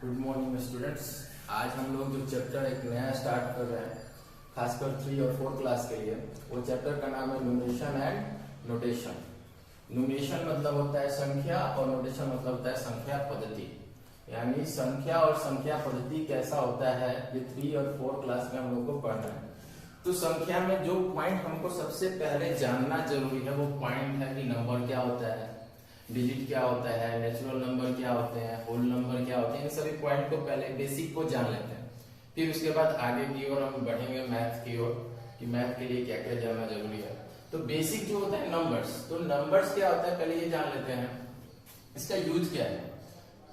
Good morning students. आज हम लोग जो चैप्टर एक नया स्टार्ट कर रहे हैं खासकर 3 और 4 क्लास के लिए, वो चैप्टर का नाम है न्यूमरेशन एंड नोटेशन। न्यूमरेशन मतलब होता है संख्या और नोटेशन मतलब होता है संख्या पद्धति। यानी संख्या और संख्या पद्धति कैसा होता है ये 3 और 4 क्लास में हम लोग को पढ़ना है। तो संख्या में जो पॉइंट हमको सबसे पहले जानना जरूरी है वो पॉइंट है कि नंबर क्या होता है, डिजिट क्या होता है, नेचुरल नंबर क्या होते हैं, होल नंबर क्या होते हैं। इन सभी पॉइंट को पहले बेसिक को जान लेते हैं, फिर उसके बाद आगे की ओर हम बढ़ेंगे मैथ की ओर कि मैथ के लिए क्या क्या जानना जरूरी है। तो बेसिक जो होता है नंबर्स, तो नंबर्स क्या होता है पहले ये जान लेते हैं, इसका यूज क्या है।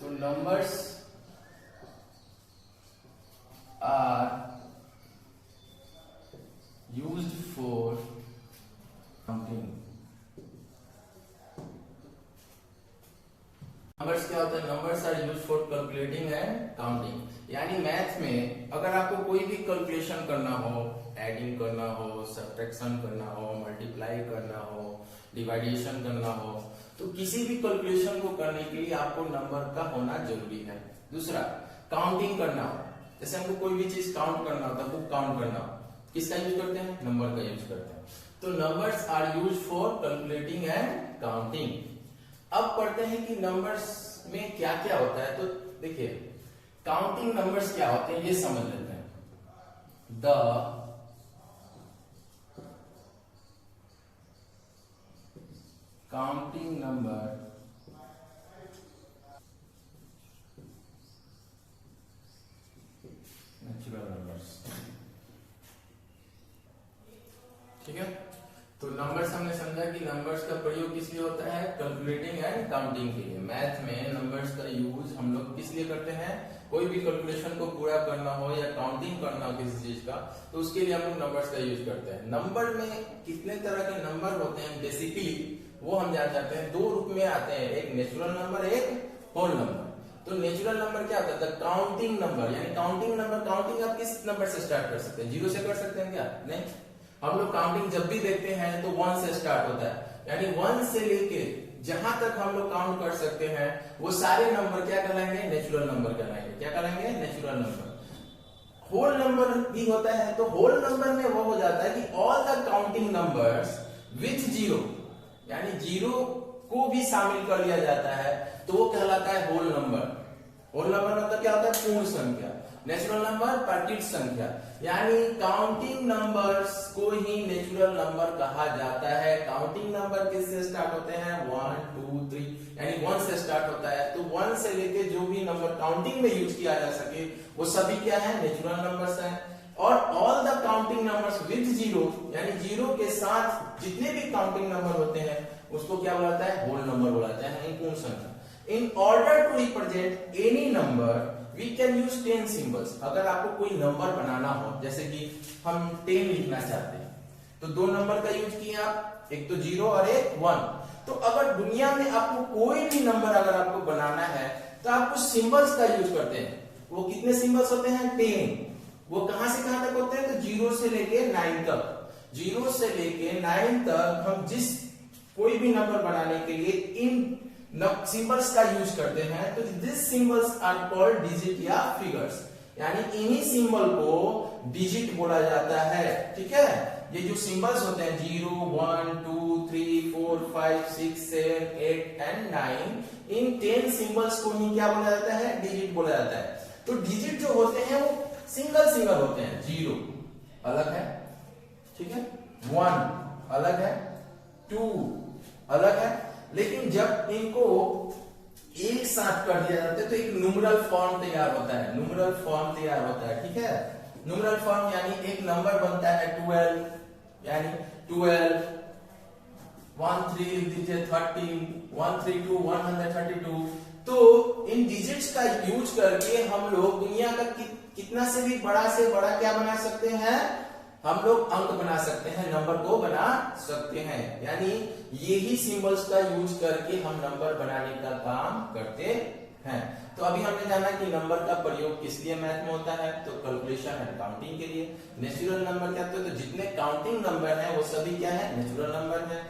तो numbers are used for counting. Numbers क्या होता है, numbers are used for calculating and counting. यानी मैथ में अगर आपको कोई भी कैलकुलेशन करना हो, एडिंग करना हो, सब्ट्रैक्शन करना हो, मल्टीप्लाई करना हो, डिवाइडेशन करना हो, तो किसी भी कैलकुलेशन को करने के लिए आपको नंबर का होना जरूरी है। दूसरा, काउंटिंग करना हो, जैसे हमको कोई भी चीज काउंट करना होता है, बुक काउंट करना हो, किसका यूज करते हैं, नंबर का यूज करते हैं। तो numbers are used for calculating and counting. अब पढ़ते हैं कि नंबर्स में क्या क्या होता है। तो देखिए काउंटिंग नंबर्स क्या होते हैं ये समझ लेते हैं। The counting number natural numbers, ठीक है। तो नंबर्स हमने समझा कि नंबर्स का प्रयोग किस लिए होता है, कैलकुलेटिंग एंड काउंटिंग के लिए। मैथ में नंबर्स का यूज हम लोग किस लिए करते हैं, कोई भी कैलकुलेशन को पूरा करना हो या काउंटिंग करना हो किसी चीज का, तो उसके लिए हम लोग नंबर्स का यूज करते हैं। नंबर में कितने तरह के नंबर होते हैं बेसिकली वो हम जान जाते हैं। 2 रूप में आते हैं, एक नेचुरल नंबर, एक होल नंबर। तो नेचुरल नंबर क्या होता है, काउंटिंग नंबर। यानी काउंटिंग नंबर, काउंटिंग आप किस नंबर से स्टार्ट कर सकते हैं, 0 से कर सकते हैं क्या, नहीं। हम लोग काउंटिंग जब भी देखते हैं तो 1 से स्टार्ट होता है। यानी 1 से लेके जहां तक हम लोग काउंट कर सकते हैं वो सारे नंबर क्या कहलाएंगे, नेचुरल नंबर कहलाएंगे। क्या कहलाएंगे, नेचुरल नंबर। होल नंबर भी होता है, तो होल नंबर में वो हो जाता है कि all the counting numbers with 0, यानी 0 को भी शामिल कर लिया जाता है, तो वो कहलाता है होल नंबर। होल नंबर मतलब क्या होता है, पूर्ण संख्या। नेचुरल नंबर पार्टिट संख्या। यानी काउंटिंग नंबर्स को ही नेचुरल नंबर कहा जाता है। काउंटिंग नंबर किससे स्टार्ट होते हैं, 1 2 3, यानी 1 से स्टार्ट होता है। तो 1 से लेके जो भी नंबर काउंटिंग में यूज किया जा सके वो सभी क्या है, नेचुरल नंबर्स हैं। और all the counting numbers with 0, यानी 0 के साथ जितने भी काउंटिंग नंबर होते हैं उसको क्या बुलाता है, होल नंबर बुलाता है, पूर्ण संख्या। In order to represent any number, we can use 10 symbols. अगर आपको कोई नंबर बनाना हो, जैसे कि हम 10 लिखना चाहते हैं, तो 2 नंबर का यूज किए आप, एक तो 0 और एक 1। तो अगर दुनिया में आपको कोई भी नंबर अगर आपको बनाना है तो आप कुछ सिंबल्स का यूज करते हैं। वो कितने सिंबल्स होते हैं, 10। वो कहां से कहां तक होते हैं, तो 0 से लेके 9 तक। 0 से लेके 9 तक हम जिस कोई भी नंबर बनाने के लिए इन सिंबल्स का यूज करते हैं। तो this symbols are called digit या फिगर्स, यानी इन्हीं सिंबल को डिजिट बोला जाता है, ठीक है। ये जो सिंबल्स होते हैं 0 1 2 3 4 5 6 7 8 एंड 9, इन 10 सिंबल्स को ही क्या बोला जाता है, डिजिट बोला जाता है। तो डिजिट जो होते हैं वो सिंगल सिंगल होते हैं। 0 अलग है, ठीक है, 1 अलग है, 2 अलग है, लेकिन जब इनको एक साथ कर दिया जाता है तो एक न्यूमरल फॉर्म तैयार होता है। न्यूमरल फॉर्म तैयार होता है, ठीक है। न्यूमरल फॉर्म यानी एक नंबर बनता है 12, यानी 12 1 3 लिख दीजिए, 13 132 132। तो इन डिजिट्स का यूज करके हम लोग दुनिया का कितना से भी बड़ा क्या बना सकते हैं, हम लोग अंक बना सकते हैं, नंबर को बना सकते हैं। यानी यही सिंबल्स का यूज करके हम नंबर बनाने का काम करते हैं। तो अभी हमने जाना कि नंबर का प्रयोग किस लिए मैथ में होता है, तो कैलकुलेशन एंड काउंटिंग के लिए। नेचुरल नंबर क्या होता है, तो जितने काउंटिंग नंबर हैं वो सभी क्या है, नेचुरल नंबर है।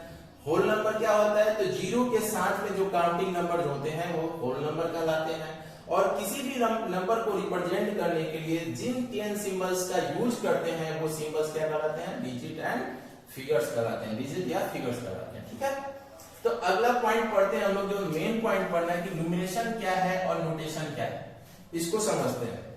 होल नंबर क्या होता है, तो 0 के साथ में जो काउंटिंग नंबर होते हैं वो होल नंबर कहलाते हैं। और किसी भी नंबर को रिप्रेजेंट करने के लिए जिन 10 सिंबल्स का यूज करते हैं वो सिंबल्स क्या कहलाते हैं, डिजिट एंड फिगर्स कहलाते हैं, डिजिट या फिगर्स कहलाते हैं। ठीक है, तो अगला पॉइंट पढ़ते हैं हम लोग, जो मेन पॉइंट पढ़ना है कि न्यूमरेशन क्या है और नोटेशन क्या है, इसको समझते हैं।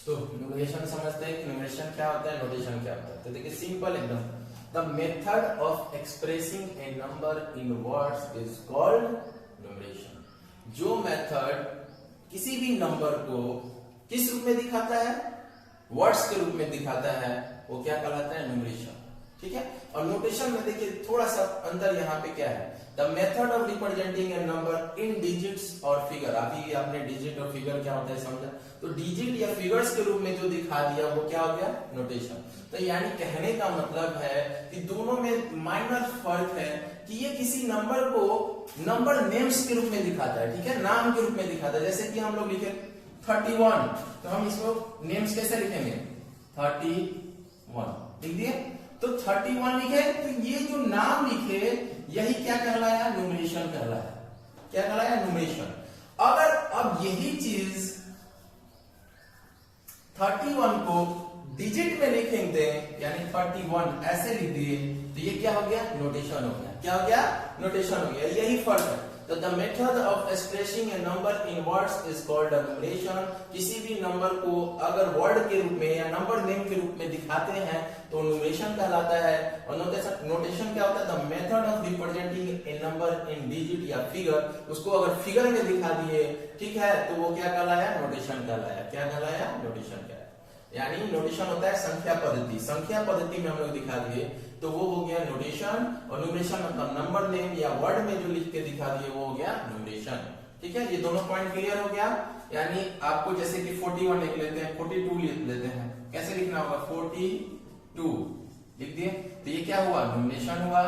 तो न्यूमरेशन समझते हैं कि न्यूमरेशन क्या होता है, नोटेशन क्या होता है। तो देखिए सिंपल एकदम, the method of expressing A number in words is called numeration. जो मेथड किसी भी नंबर को किस रूप में दिखाता है, वर्ड्स के रूप में दिखाता है, वो क्या कहलाता है, न्यूमरेशन। ठीक है, और नोटेशन में देखिए थोड़ा सा अंतर यहाँ पे क्या है, the method of representing A number in digits और फिगर। अभी आपने डिजिट और फिगर क्या होता है समझा, तो डिजिट या फिगर्स के रूप में जो दिखा दिया वो क्या हो गया, नोटेशन। तो यानी कहने का मतलब है कि दोनों में माइनर फर्क है कि ये किसी नंबर को नंबर नेम्स के रूप में दिखाता है, ठीक है, नाम के रूप में दिखाता है। जैसे कि हम लोग लिखे 31, तो हम इसको नेम्स कैसे लिखेंगे, 31 लिख दिए, तो 31 लिखे, तो ये जो नाम लिखे यही क्या कहलाया, न्यूमरेशन कहलाया। क्या कहलाया, न्यूमरेशन। अगर अब यही चीज 31 को डिजिट में लिखेंगे, यानी 31 ऐसे लिख दिए, तो ये क्या हो गया, नोटेशन हो गया। क्या हो गया, नोटेशन हो गया। यही फर्क है। तो the method of expressing A number in words is called numeration. किसी भी नंबर को अगर वर्ड के रूप में या नंबर नेम के रूप में दिखाते हैं तो न्यूमरेशन कहलाता है। और नोटेशन क्या होता है, the method of representing A number in digit या फिगर। उसको अगर फिगर में दिखा दिए, ठीक है, तो वो क्या कहलाया, नोटेशन कहलाया। क्या कहलाया, नोटेशन कहलाया। यानी नोटेशन होता है संख्या पद्धति, संख्या पद्धति में हम लोग दिखा दिए तो वो हो गया नोटेशन। और न्यूमरेशन मतलब नंबर नेम या वर्ड में जो लिख के दिखा दिए वो हो गया न्यूमरेशन। ठीक है, ये दोनों पॉइंट क्लियर हो गया। यानी आपको जैसे कि 41 लिख लेते हैं, 42 लिख लेते हैं, कैसे लिखना होगा, 42 लिख दिए, तो ये क्या हुआ, न्यूमरेशन हुआ।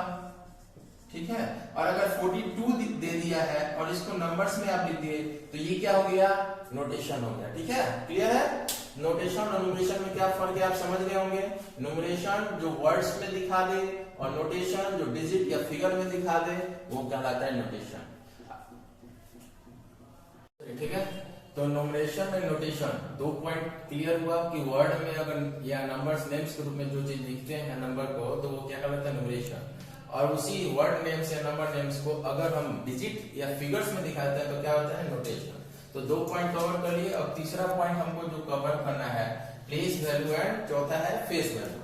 ठीक है, और अगर 42 दे दिया है और इसको नंबर्स में आप लिख दिए तो ये क्या हो गया, नोटेशन हो गया। ठीक है, क्लियर है। नोटेशन और न्यूमरेशन में क्या फर्क है आप समझ गए होंगे। न्यूमरेशन जो वर्ड्स में दिखा दे और नोटेशन जो डिजिट या फिगर में दिखा दे वो कहलाता है नोटेशन। ठीक है, तो न्यूमरेशन में नोटेशन दो पॉइंट क्लियर हुआ कि वर्ड में अगर या नंबर्स नेम्स के रूप में जो चीज लिखते हैं नंबर को तो वो क्या कहलाता है, न्यूमरेशन। और उसी वर्ड नेम्स या नंबर नेम्स को अगर हम डिजिट या फिगर्स में दिखाते हैं तो क्या होता है, नोटेशन। तो दो पॉइंट कवर कर लिए। अब तीसरा पॉइंट हमको जो कवर करना है, प्लेस वैल्यू एंड चौथा है फेस वैल्यू।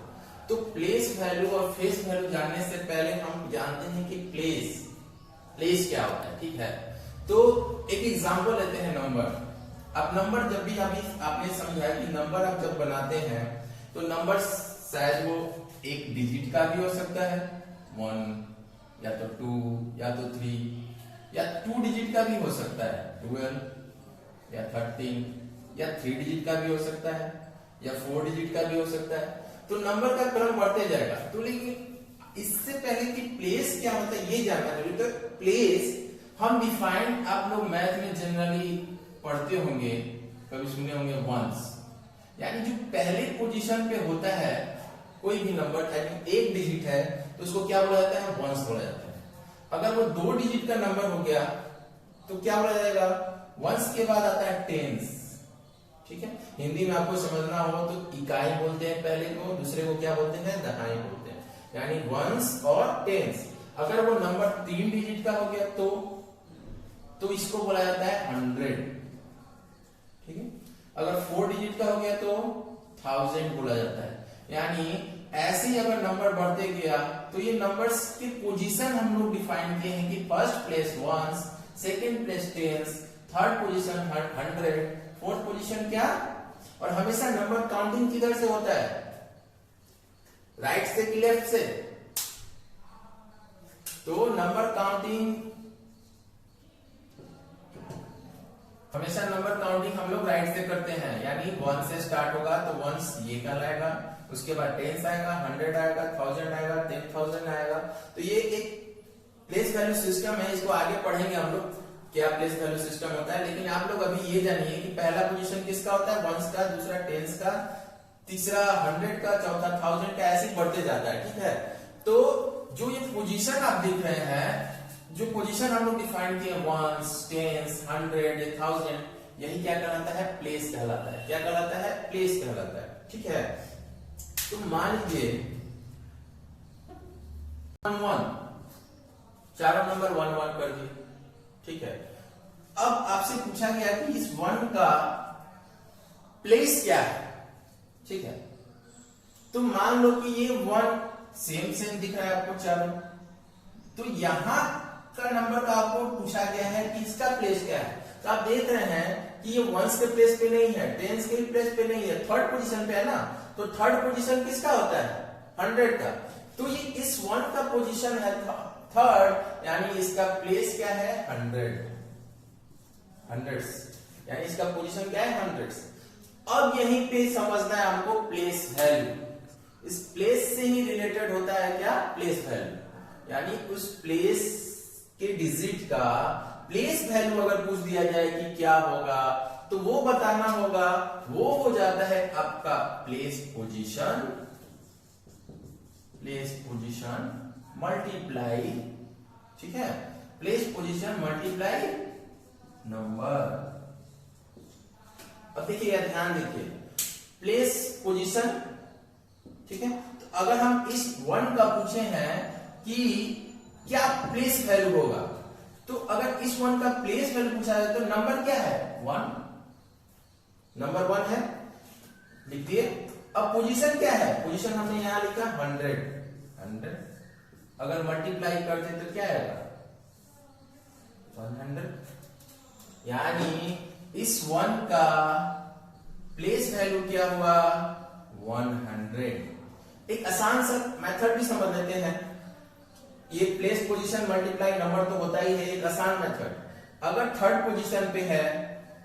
तो प्लेस वैल्यू और फेस वैल्यू जानने से पहले हम जानते हैं कि प्लेस क्या होता है। ठीक है, तो एक एग्जांपल लेते हैं नंबर। अब नंबर जब भी अभी आपने समझा कि नंबर आप जब बनाते हैं तो नंबर शायद वो एक डिजिट का भी हो सकता है, 1 या तो 2 या तो 3 या 2 डिजिट का भी हो सकता है, 12 या 13 या 3 डिजिट का भी हो सकता है या 4 डिजिट का भी हो सकता है। तो नंबर का क्रम बढ़ते जाएगा। तो लेकिन इससे पहले कि प्लेस क्या होता है ये जानना जरूरी। तो प्लेस हम डिफाइन आप लोग मैथ में जनरली पढ़ते होंगे, कभी सुने होंगे, वंस, यानी जो पहले पोजीशन पे होता है कोई भी नंबर, एक डिजिट है तो उसको क्या बोला जाता है, वंस बोला जाता है। अगर वो 2 डिजिट का नंबर हो गया तो क्या बोला जाएगा, वंस के बाद आता है टेंस। ठीक है, हिंदी में आपको समझना हो तो इकाई बोलते हैं पहले को, दूसरे को क्या बोलते हैं, दहाई बोलते हैं, यानी वंस और टेंस। अगर वो नंबर 3 डिजिट का हो गया तो इसको बोला जाता है 100। ठीक है, अगर 4 डिजिट का हो गया तो 1000 बोला जाता है। यानी ऐसे ही अगर नंबर बढ़ते गया तो ये नंबर्स की पोजीशन हम लोग डिफाइन किए हैं कि first place ones, second place tens, third position 100, fourth position क्या। और हमेशा नंबर काउंटिंग किधर से होता है, राइट से कि लेफ्ट से। तो नंबर काउंटिंग हमेशा हम लोग राइट से करते हैं, यानी 1 से स्टार्ट होगा तो वंस ये कहलाएगा, उसके बाद 10 आएगा, 100 आएगा, 1000 आएगा, 10,000 आएगा। तो ये एक प्लेस वैल्यू सिस्टम है, इसको आगे पढ़ेंगे हम लोग क्या प्लेस वैल्यू सिस्टम होता है। लेकिन आप लोग अभी ये जानिए कि पहला पोजीशन किसका होता है, वंस का, दूसरा टेंस का, तीसरा 100 का, चौथा 1000 का, ऐसे बढ़ते जाता है। ठीक है, तो जो ये पोजीशन आप देख रहे हैं, जो पोजीशन हम लोग डिफाइन किए, वंस, टेंस, 100, 1000, यही क्या कहलाता है, प्लेस कहलाता है। क्या कहलाता है, प्लेस कहलाता है। ठीक है, तो मान लीजिए 1 चारों नंबर 1 1 कर दिए। ठीक है, अब आपसे पूछा गया कि इस 1 का प्लेस क्या है। ठीक है, तो मान लो कि ये 1 सेम सेम दिख रहा है आपको चारों, तो यहां का नंबर का आपको पूछा गया है कि इसका प्लेस क्या है। तो आप देख रहे हैं कि ये वंस के प्लेस पे नहीं है, टेंस के प्लेस पे नहीं है, थर्ड पोजीशन पे है ना। तो थर्ड पोजीशन किसका होता है, 100 का। तो ये इस 1 का पोजीशन है थर्ड, यानी इसका प्लेस क्या है, 100, यानी इसका पोजीशन क्या है, 100। अब यहीं पे समझना है हमको प्लेस वैल्यू। इस प्लेस से ही रिलेटेड होता है क्या, प्लेस वैल्यू, यानी उस प्लेस के डिजिट का प्लेस वैल्यू अगर पूछ दिया जाए कि क्या होगा, तो वो बताना होगा, वो हो जाता है आपका प्लेस पोजीशन मल्टीप्लाई, ठीक है, प्लेस पोजीशन मल्टीप्लाई नंबर। अब देखिए, ध्यान देखिए, प्लेस पोजीशन, ठीक है, तो अगर हम इस 1 का पूछे हैं कि क्या प्लेस वैल्यू होगा, तो अगर इस 1 का प्लेस वैल्यू पूछा है तो नंबर क्या है, 1, नंबर 1 है, लिखिए। अब पोजीशन क्या है, पोजीशन हमने यहां लिखा 100, अगर मल्टीप्लाई करते तो क्या आएगा, 100, यानी इस 1 का प्लेस वैल्यू क्या हुआ, 100। एक आसान सा मेथड भी समझ लेते हैं, ये प्लेस पोजीशन मल्टीप्लाई नंबर तो होता ही है, एक आसान मेथड। अगर थर्ड पोजीशन पे है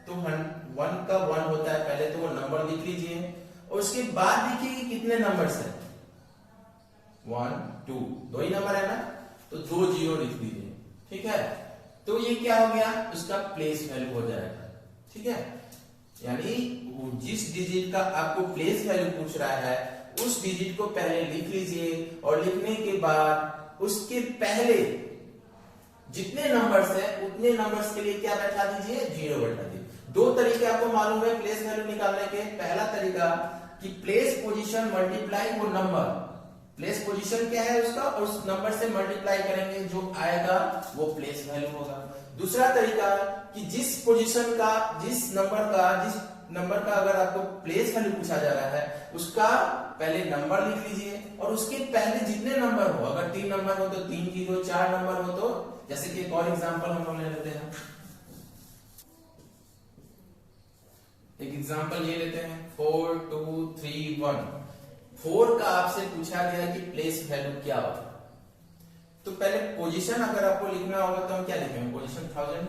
तो 1 का 1 होता है, पहले तो वो नंबर लिख लीजिए और उसके बाद देखिए कि कितने नंबर्स हैं, 1 2, 2 ही नंबर है ना, तो 2 0 लिख दीजिए। ठीक है, तो ये क्या हो गया, उसका प्लेस वैल्यू हो जाएगा। ठीक है, यानी जिस डिजिट का आपको प्लेस वैल्यू पूछ रहा है उस डिजिट को पहले लिख लीजिए और लिखने के बाद उसके पहले जितने नंबर्स है उतने नंबर्स के लिए क्या बैठा दीजिए, 0 बैठा दीजिए। 2 तरीके आपको मालूम है प्लेस वैल्यू निकालने के। पहला तरीका कि प्लेस पोजीशन मल्टीप्लाई वो नंबर, प्लेस पोजीशन क्या है उसका, और उस नंबर से मल्टीप्लाई करेंगे, जो आएगा वो प्लेस वैल्यू होगा। दूसरा तरीका कि जिस पोजीशन का, जिस नंबर का अगर आपको प्लेस वैल्यू पूछा जा रहा है उसका पहले नंबर लिख लीजिए और उसके पहले जितने नंबर हो, अगर 3 नंबर हो तो 3 0, 4 नंबर हो तो, जैसे कि एक और एग्जांपल हम लोग ले लेते हैं, एक एग्जांपल ये लेते हैं 4 2 3 1। 4 का आपसे पूछा गया कि प्लेस वैल्यू क्या होगा, तो पहले पोजीशन अगर आपको लिखना होगा तो हम क्या लिखेंगे, पोजीशन 1000।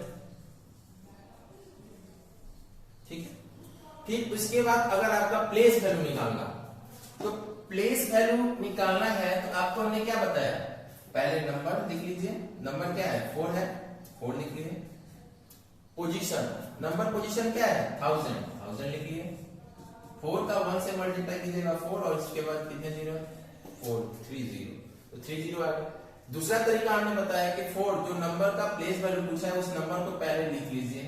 ठीक है, ठीक, उसके बाद अगर आपका प्लेस वैल्यू निकालना, तो प्लेस वैल्यू निकालना है तो आपको हमने क्या बताया, पहले नंबर लिख लीजिए, नंबर क्या है 4 है, 4 लिख लीजिए। पोजीशन, नंबर पोजीशन क्या है 1000 लिख लीजिए। 4 का 1 से मल्टीप्लाई कीजिएगा 4 और इसके बाद कितने 0, 4 3 0, तो 3 0 आ गया। दूसरा तरीका हमने बताया कि 4 जो नंबर का प्लेस वैल्यू पूछा है उस नंबर को पहले लिख लीजिए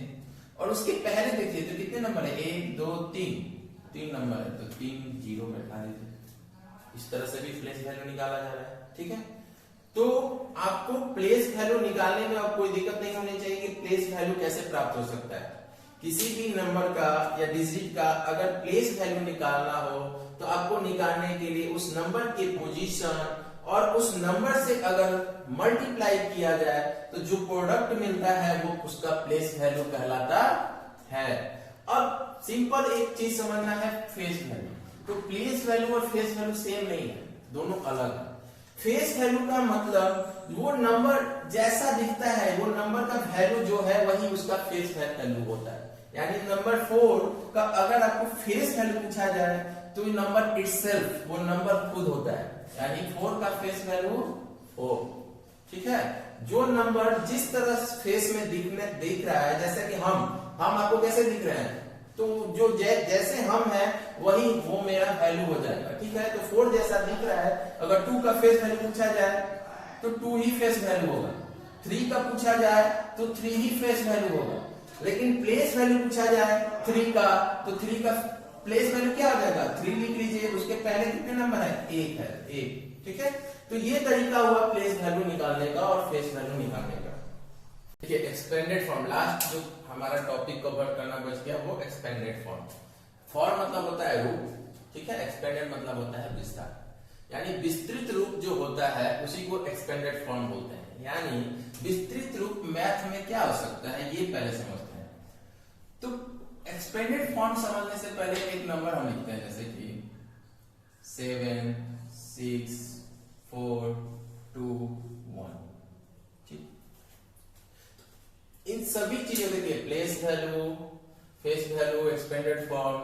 और उसके पहले देखिए तो कितने नंबर है, 1 2 3 नंबर है, तो 3 0 बैठा दीजिए। इस तरह से भी प्लेस वैल्यू निकाला जा रहा है। ठीक है, तो आपको प्लेस वैल्यू निकालने में अब कोई दिक्कत नहीं होनी चाहिए कि प्लेस वैल्यू कैसे प्राप्त हो सकता है। किसी भी नंबर का या डिजिट का अगर प्लेस वैल्यू निकालना हो तो आपको निकालने के लिए उस नंबर के पोजीशन और उस नंबर से अगर मल्टीप्लाई किया जाए तो जो प्रोडक्ट मिलता है वो उसका प्लेस वैल्यू कहलाता है। अब सिंपल एक चीज समझना है, फेस वैल्यू। तो प्लेस वैल्यू और फेस वैल्यू सेम नहीं है, दोनों अलग है। फेस वैल्यू का मतलब वो नंबर जैसा दिखता है वो नंबर का वैल्यू जो है वही उसका फेस वैल्यू होता है। यानी नंबर 4 का अगर आपको फेस वैल्यू पूछा जाए तो नंबर इटसेल्फ, वो नंबर खुद होता है, यानी 4 का फेस वैल्यू 4। ठीक है, जो नंबर जिस तरह फेस में दिख रहा है, जैसे कि हम आपको कैसे दिख रहे हैं, तो जो जैसे हम हैं वही वो मेरा वैल्यू हो जाएगा। ठीक है, तो 4 जैसा दिख रहा है, अगर 2 का फेस वैल्यू पूछा जाए तो 2 ही फेस वैल्यू होगा, 3 का पूछा जाए तो 3 ही फेस वैल्यू होगा, लेकिन प्लेस वैल्यू पूछा जाए 3 का तो 3 का प्लेस वैल्यू क्या आ जाएगा, 3 लिख लीजिए, उसके पहले कितने नंबर है, 1 है, 1। ठीक है, तो ये तरीका हुआ प्लेस वैल्यू निकालने का और फेस वैल्यू निकालने का। देखिए एक्सपेंडेड फॉर्म, लास्ट जो हमारा टॉपिक कवर करना बच गया वो एक्सपेंडेड फॉर्म। फॉर्म मतलब होता है रूप, ठीक है, एक्सपेंडेड मतलब होता है विस्तार, यानी विस्तृत रूप जो होता है उसी को एक्सपेंडेड फॉर्म बोलते हैं। यानी विस्तृत रूप मैथ में क्या हो सकता है ये पहले समझते हैं। तो एक्सपेंडेड फॉर्म समझने से पहले एक नंबर हम लिखते हैं, जैसे कि 7 6 4 2 1। ठीक, इन सभी चीजों के लिए place value, face value, expanded form,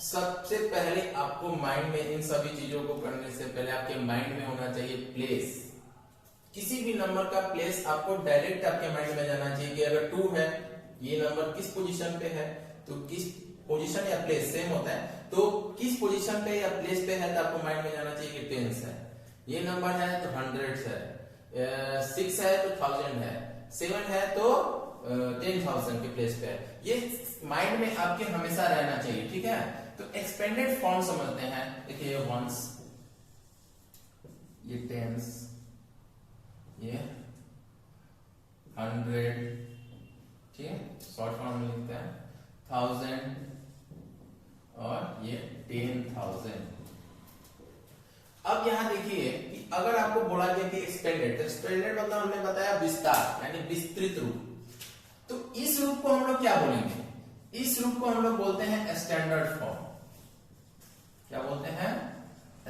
सबसे पहले आपको माइंड में इन सभी चीजों को करने से पहले आपके माइंड में होना चाहिए प्लेस। किसी भी नंबर का प्लेस आपको डायरेक्ट आपके माइंड में जाना चाहिए कि अगर 2 है, ये नंबर किस पोजीशन पे है, तो किस पोजीशन या प्लेस सेम होता है, तो किस पोजीशन पे या प्लेस पे है, तो आपको माइंड में जाना चाहिए कि टेंस है, ये नंबर है तो हंड्रेड्स है, 6 है तो 1000 है, 7 है तो 10,000 के प्लेस पे है, ये माइंड में आपके हमेशा रहना चाहिए। ठीक है, तो एक्सपेंडेड फॉर्म समझते हैं। देखिए ये वंस, ये टेंस, ये 100, ठीक है, शॉर्ट फॉर्म में लिखते हैं 1000 और ये 10,000। अब यहां देखिए कि अगर आपको बोला गया कि एक्सपेंडेड, तो एक्सपेंडेड मतलब हमने बताया विस्तार यानी विस्तृत रूप, तो इस रूप को हम लोग क्या बोलेंगे, इस रूप को हम लोग बोलते हैं स्टैंडर्ड फॉर्म। क्या बोलते हैं,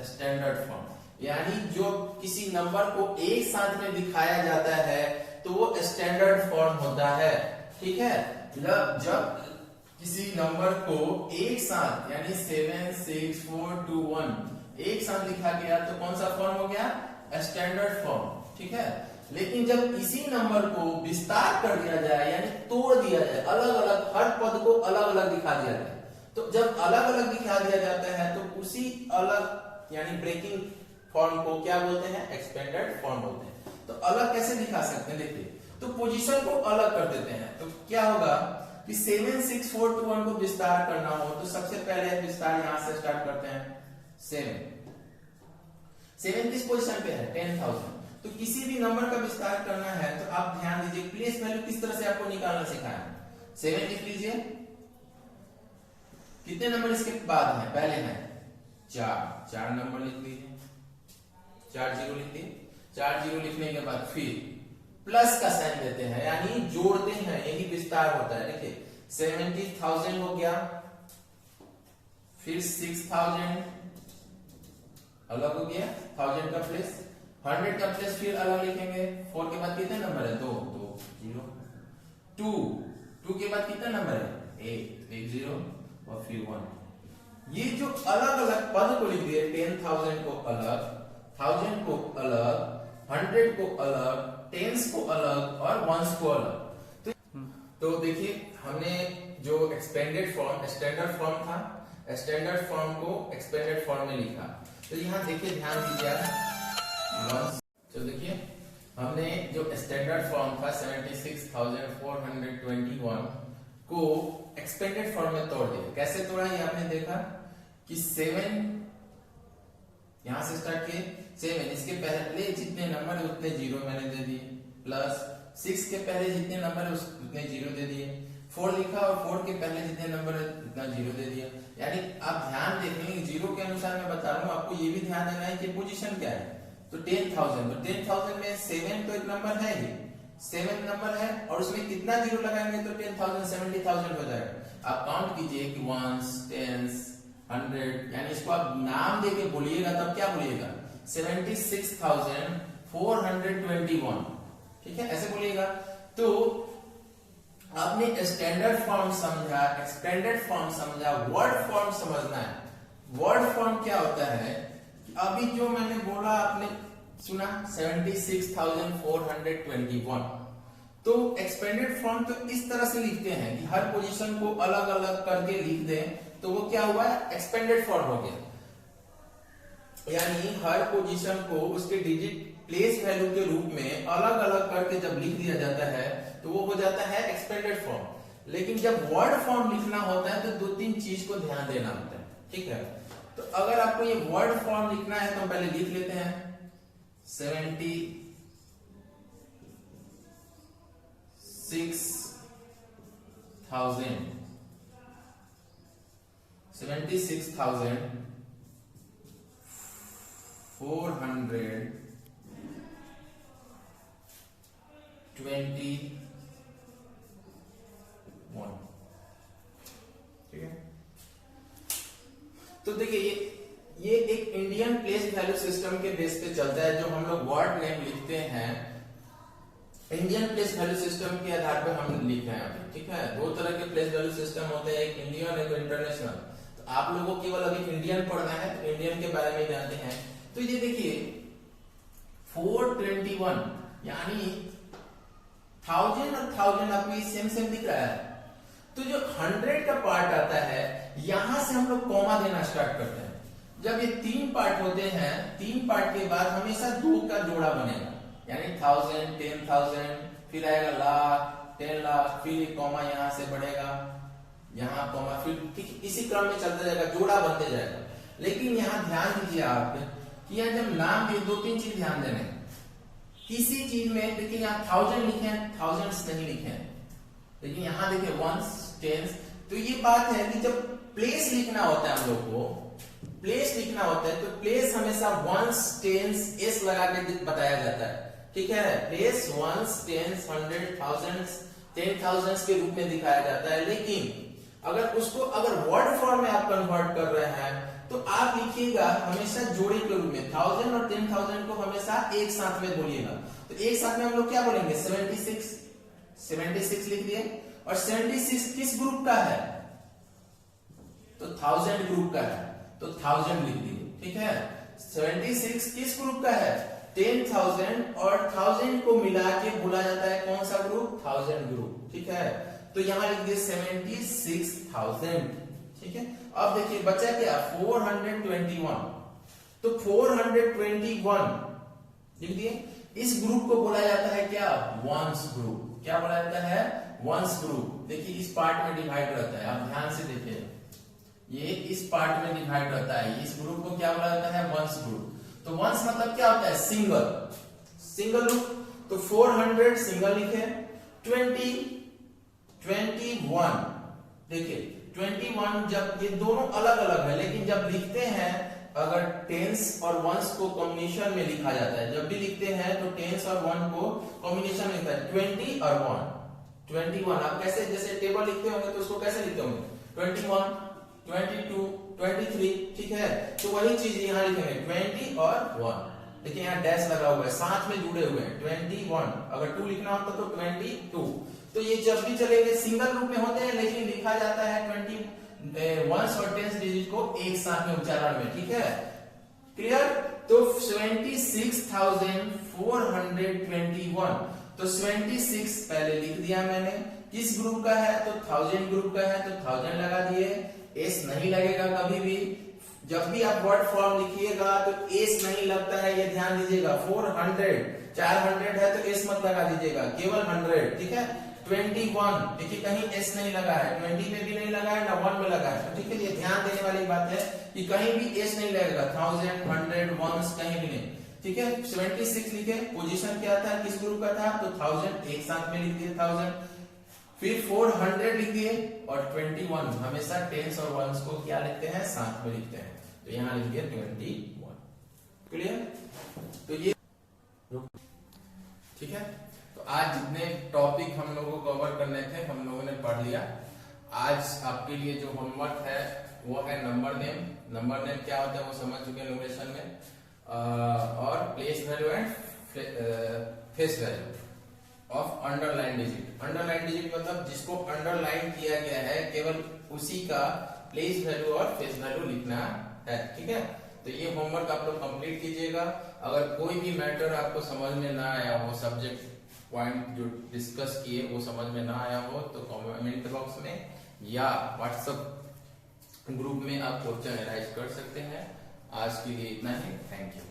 स्टैंडर्ड फॉर्म, यानी जो किसी नंबर को एक साथ में दिखाया जाता है तो वो स्टैंडर्ड फॉर्म होता है। ठीक है, जब किसी नंबर को एक साथ यानी 7 6 4 2 1 एक साथ लिखा गया तो कौन सा फॉर्म हो गया, स्टैंडर्ड फॉर्म। ठीक है, लेकिन जब इसी नंबर को विस्तार कर दिया जाए यानी तोड़ दिया जाए, अलग अलग हर पद को अलग अलग दिखा दिया जाए, तो जब अलग अलग दिखा दिया जाता है तो उसी अलग यानी ब्रेकिंग फॉर्म को क्या बोलते हैं, एक्सपेंडेड फॉर्म बोलते हैं। तो अलग कैसे दिखा सकते हैं, देखिए, तो पोजीशन को अलग कर देते हैं, तो क्या होगा कि 7 6 4 2 1 को विस्तार करना हो तो सबसे पहले विस्तार यहां से स्टार्ट करते हैं। 7 किस पोजीशन पे है, 10,000। तो किसी भी नंबर का विस्तार करना है तो आप ध्यान दीजिए प्लेस वैल्यू किस तरह से आपको निकालना सिखाया है। 7 लिख लीजिए, कितने नंबर इसके बाद है, पहले है 4 नंबर लिख लीजिए, 4 जीरो लिख दिए, 4 जीरो लिखने के बाद फिर प्लस का साइन देते हैं यानी जोड़ते हैं, यही विस्तार होता है। देखिए 70,000 हो गया, फिर 6,000 अलग हो गया, 1000 का प्लेस, 100 का प्लेस फिर अलग लिखेंगे। 4 के बाद कितने नंबर है, 2 0, 2 के बाद कितना नंबर है, 1 0 और फिर 1। ये जो अलग अलग पद को लिख दिए, 10,000 को अलग, 1000 को अलग, 100 को अलग, टेंस को अलग और वंस को अलग। तो देखिए हमने जो एक्सपेंडेड फॉर्म स्टैंडर्ड फॉर्म था, स्टैंडर्ड फॉर्म को एक्सपेंडेड फॉर्म में लिखा। तो यहाँ देखिए ध्यान दीजिए, तो देखिए हमने जो स्टैंडर्ड फॉर्म था 76,421 को एक्सपेंडेड फॉर्म में तोड़ दिया। कैसे तोड़ा ये आपने देखा कि 7 यहां से स्टार्ट किए, 7 इसके पहले जितने नंबर है उतने जीरो मैंने दे दिए, प्लस 6 के पहले जितने नंबर है उतने जीरो दे दिए, 4 लिखा और 4 के पहले जितने नंबर है उतना जीरो दे दिया। यानी आप ध्यान देखेंगे जीरो के अनुसार मैं बता रहा हूं, आपको ये भी ध्यान देना है कि पोजीशन क्या है। तो 10,000, तो 10,000 में 7 तो एक नंबर है ही, 7 नंबर है और उसमें कितना जीरो लगाएंगे तो 10,000 70,000 हो जाएगा। आप काउंट कीजिए कि वंस, टेंस, 100, यानी इसको आप नाम देके बोलिएगा तब क्या बोलिएगा, 76,421। ठीक है, ऐसे बोलिएगा। तो आपने स्टैंडर्ड फॉर्म समझा, एक्सपेंडेड फॉर्म समझा, वर्ड फॉर्म समझना है। वर्ड फॉर्म क्या होता है कि अभी जो मैंने बोला आपने सुना 76,421। तो एक्सपेंडेड फॉर्म तो इस तरह से लिखते हैं कि हर पोजीशन को अलग अलग करके लिख दें, तो वो क्या हुआ, एक्सपेंडेड फॉर्म हो गया। यानी हर पोजीशन को उसके डिजिट प्लेस वैल्यू के रूप में अलग अलग करके जब लिख दिया जाता है तो वो हो जाता है एक्सपेंडेड फॉर्म। लेकिन जब वर्ड फॉर्म लिखना होता है तो दो तीन चीज को ध्यान देना होता है, ठीक है। तो अगर आपको ये वर्ड फॉर्म लिखना है तो हम पहले लिख लेते हैं 76,421, ठीक है। तो देखिए ये एक इंडियन प्लेस वैल्यू सिस्टम के बेस पे चलता है। जो हम लोग वर्ड नेम लिखते हैं इंडियन प्लेस वैल्यू सिस्टम के आधार पर हम लिख रहे हैं, ठीक है। दो तरह के प्लेस वैल्यू सिस्टम होते हैं, एक इंडियन एक इंटरनेशनल। तो आप लोगों को केवल अभी इंडियन पढ़ना है, तो इंडियन के बारे में जानते हैं। तो ये देखिए 421 यानी 1000 और 1000 आपको सेम सेम दिख रहा है। तो जो 100 का पार्ट आता है यहां से हम लोग कॉमा देना स्टार्ट करते हैं। जब ये 3 पार्ट होते हैं, 3 पार्ट के बाद हमेशा 2 का जोड़ा बनेगा, यानी 1000, 10,000, फिर आएगा लाख, 10 लाख, फिर कॉमा यहां से बढ़ेगा, यहां कॉमा, फिर ठीक इसी क्रम में चलता जाएगा, जोड़ा बनते जाएगा। लेकिन यहां ध्यान दीजिए आप कि यहाँ जब नाम में 2-3 चीज ध्यान देने, किसी चीज में देखिए यहाँ 1000 लिखे हैं, thousands नहीं लिखे हैं, लेकिन यहाँ देखिए ones, tens। तो ये बात है कि जब प्लेस लिखना होता है हम लोग को, प्लेस लिखना होता है तो प्लेस हमेशा ones, tens, s लगा के बताया जाता है, ठीक है। प्लेस ones, tens, 100, thousands, 10,000 के रूप में दिखाया जाता है। लेकिन अगर उसको वर्ड फॉर्म में आप कन्वर्ट कर रहे हैं तो आप लिखिएगा हमेशा जोड़े के रूप में, 1000 और 10,000 को हमेशा एक साथ में बोलिएगा। तो एक साथ में हम लोग क्या बोलेंगे, 76 लिख दिए। और 76 किस ग्रुप का है, तो 1000 ग्रुप का है, तो 1000 लिख दिए, ठीक है। 76 किस ग्रुप का है, 10,000 और 1000 को मिला के बोला जाता है कौन सा ग्रुप, 1000 ग्रुप, ठीक है। तो यहां लिख दिए 76,000, ठीक है। अब देखिए बचा क्या, 421। तो 421 लिख दिए। इस ग्रुप को बोला जाता है क्या, वंस ग्रुप। क्या बोला जाता है, वंस ग्रुप। देखिए इस पार्ट में डिवाइड रहता है, आप ध्यान से देखिए, ये इस पार्ट में डिवाइड रहता है। इस ग्रुप को क्या बोला जाता है, वंस ग्रुप। तो वंस मतलब क्या होता है, सिंगल ग्रुप। तो 400 सिंगल लिखे, 21 देखिए 21, जब ये दोनों अलग अलग है, लेकिन जब लिखते हैं अगर टेंस और वंस को कॉम्बिनेशन में लिखा जाता है, जब भी लिखते हैं तो टेंस और वन को कॉम्बिनेशन में लिखता है, 20 और 1, 21। आप कैसे, जैसे टेबल लिखते होंगे तो उसको कैसे लिखते होंगे, 21, 22, 23, ठीक है। तो वही चीज यहाँ लिखेंगे 20 और 1, लेकिन यहाँ डैश लगा हुआ है, साथ में जुड़े हुए हैं, 21। अगर 2 लिखना होता तो 22। तो ये जब भी चलेंगे सिंगल रूप में होते हैं, लेकिन लिखा जाता है 21 और 10 डिजिट को एक साथ में उच्चारण में, ठीक है, क्लियर। तो 76,421, तो 76 पहले लिख दिया मैंने, किस ग्रुप का है, तो 1000 ग्रुप का है, तो 1000 लगा दिए। एस नहीं लगेगा कभी भी, जब भी आप वर्ड फॉर्म लिखिएगा तो एस नहीं लगता है, ये ध्यान दीजिएगा। 400 है तो एस मत लगा दीजिएगा, केवल 100, ठीक है। 21 देखिए कहीं एस नहीं लगा है, 20 में भी नहीं लगा है, ना 1 में लगा है, ठीक है। ये ध्यान देने वाली बात है कि कहीं भी एस नहीं लगेगा, 1000, 100, वंस कहीं भी नहीं, ठीक है। 76 लिखे, पोजीशन क्या था, किस ग्रुप का था, तो 1000 एक साथ में लिख दिए 1000। फिर 400 लिख दिए और 21, हमेशा टेंस और वंस को क्या लिखते हैं, साथ में लिखते हैं, तो यहां लिख दिया 21, क्लियर। तो ये ठीक है। तो आज जितने टॉपिक हम लोगों को कवर करने थे हम लोगों ने पढ़ लिया। आज आपके लिए जो होमवर्क है वो है नंबर नेम। नंबर नेम क्या होता है वो समझ चुके हैं न्यूमरेशन में, और place value and face value of underline digit. Underline digit मतलब जिसको अंडरलाइन किया गया है, केवल उसी का प्लेस वैल्यू और फेस वैल्यू लिखना है, ठीक है। तो ये होमवर्क आप लोग कंप्लीट कीजिएगा। अगर कोई भी मैटर आपको समझ में ना आया हो, सब्जेक्ट पॉइंट जो डिस्कस किए वो समझ में ना आया हो, तो कमेंट बॉक्स में या व्हाट्सएप ग्रुप में आप क्वेश्चन एनालाइज कर सकते हैं। आज के लिए इतना ही, थैंक यू।